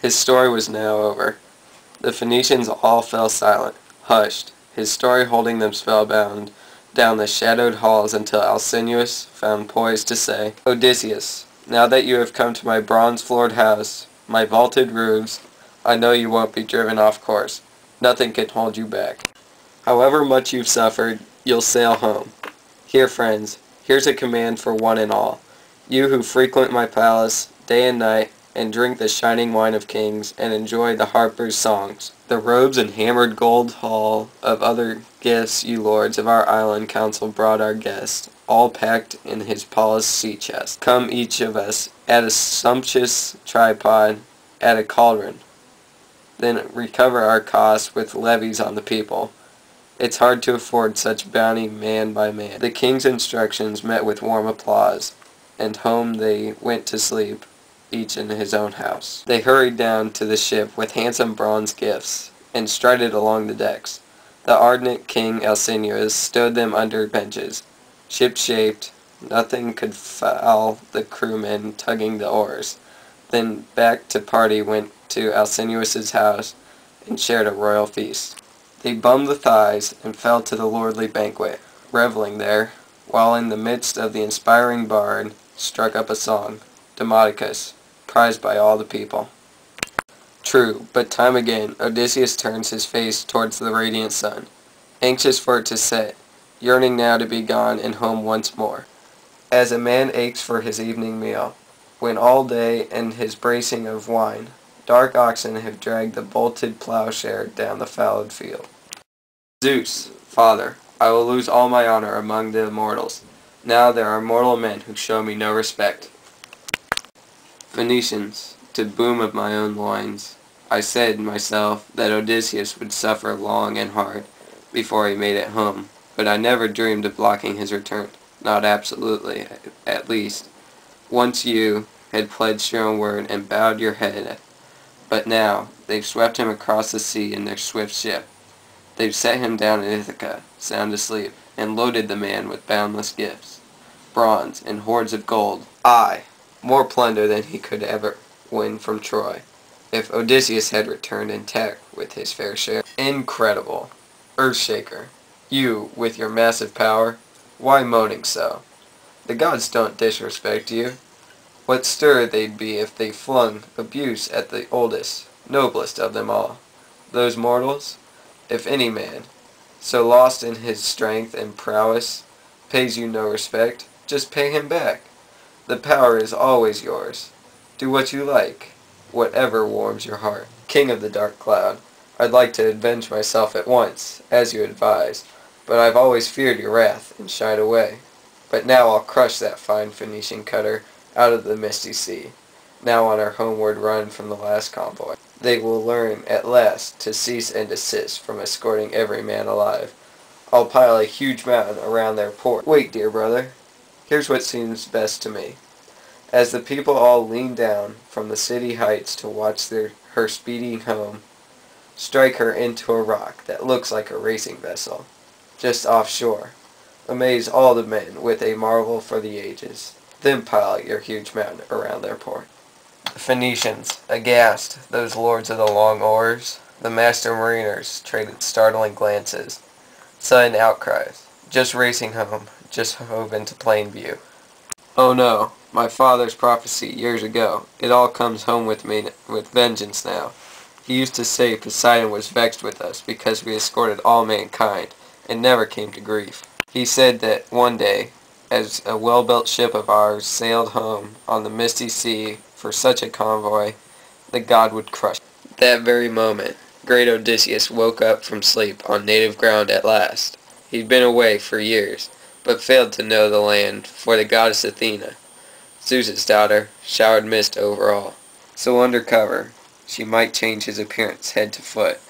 His story was now over. The Phoenicians all fell silent, hushed, his story holding them spellbound down the shadowed halls until Alcinous found poise to say, "Odysseus, now that you have come to my bronze-floored house, my vaulted roofs, I know you won't be driven off course. Nothing can hold you back. However much you've suffered, you'll sail home. Here, friends, here's a command for one and all. You who frequent my palace day and night, and drink the shining wine of kings, and enjoy the harper's songs, the robes and hammered gold hall of other gifts you lords of our island council brought our guest, all packed in his polished sea chest. Come each of us at a sumptuous tripod, at a cauldron, then recover our costs with levies on the people. It's hard to afford such bounty man by man." The king's instructions met with warm applause, and home they went to sleep, each in his own house. They hurried down to the ship with handsome bronze gifts, and strided along the decks. The ardent King Alcinous stowed them under benches. Ship-shaped, nothing could foul the crewmen tugging the oars. Then back to party went to Alcinous's house, and shared a royal feast. They bummed the thighs, and fell to the lordly banquet, reveling there, while in the midst of the inspiring bard struck up a song, Demodocus, prized by all the people. True, but time again Odysseus turns his face towards the radiant sun, anxious for it to set, yearning now to be gone and home once more, as a man aches for his evening meal, when all day and his bracing of wine, dark oxen have dragged the bolted plowshare down the fallowed field. Zeus, Father, I will lose all my honor among the immortals. Now there are mortal men who show me no respect. Phoenicians, to boom of my own loins, I said myself that Odysseus would suffer long and hard before he made it home, but I never dreamed of blocking his return, not absolutely, at least. Once you had pledged your own word and bowed your head, but now they've swept him across the sea in their swift ship. They've set him down in Ithaca, sound asleep, and loaded the man with boundless gifts, bronze and hoards of gold. Aye, more plunder than he could ever win from Troy, if Odysseus had returned intact with his fair share. Incredible! Earthshaker, you, with your massive power, why moaning so? The gods don't disrespect you. What stir they'd be if they flung abuse at the oldest, noblest of them all. Those mortals, if any man, so lost in his strength and prowess, pays you no respect, just pay him back. The power is always yours. Do what you like, whatever warms your heart. King of the dark cloud, I'd like to avenge myself at once, as you advise, but I've always feared your wrath and shied away. But now I'll crush that fine Phoenician cutter out of the misty sea, now on our homeward run from the last convoy. They will learn at last to cease and desist from escorting every man alive. I'll pile a huge mountain around their port. Wait, dear brother. Here's what seems best to me. As the people all lean down from the city heights to watch her speeding home, strike her into a rock that looks like a racing vessel, just offshore. Amaze all the men with a marvel for the ages. Then pile your huge mountain around their port. The Phoenicians, aghast, those lords of the long oars, the master mariners traded startling glances, sudden outcries. Just racing home, just hove into plain view. Oh no, my father's prophecy years ago, it all comes home with me with vengeance now. He used to say Poseidon was vexed with us because we escorted all mankind and never came to grief. He said that one day, as a well-built ship of ours sailed home on the misty sea for such a convoy, the god would crush it. That very moment, great Odysseus woke up from sleep on native ground at last. He'd been away for years, but failed to know the land, for the goddess Athena, Zeus's daughter, showered mist over all. So under cover, she might change his appearance head to foot,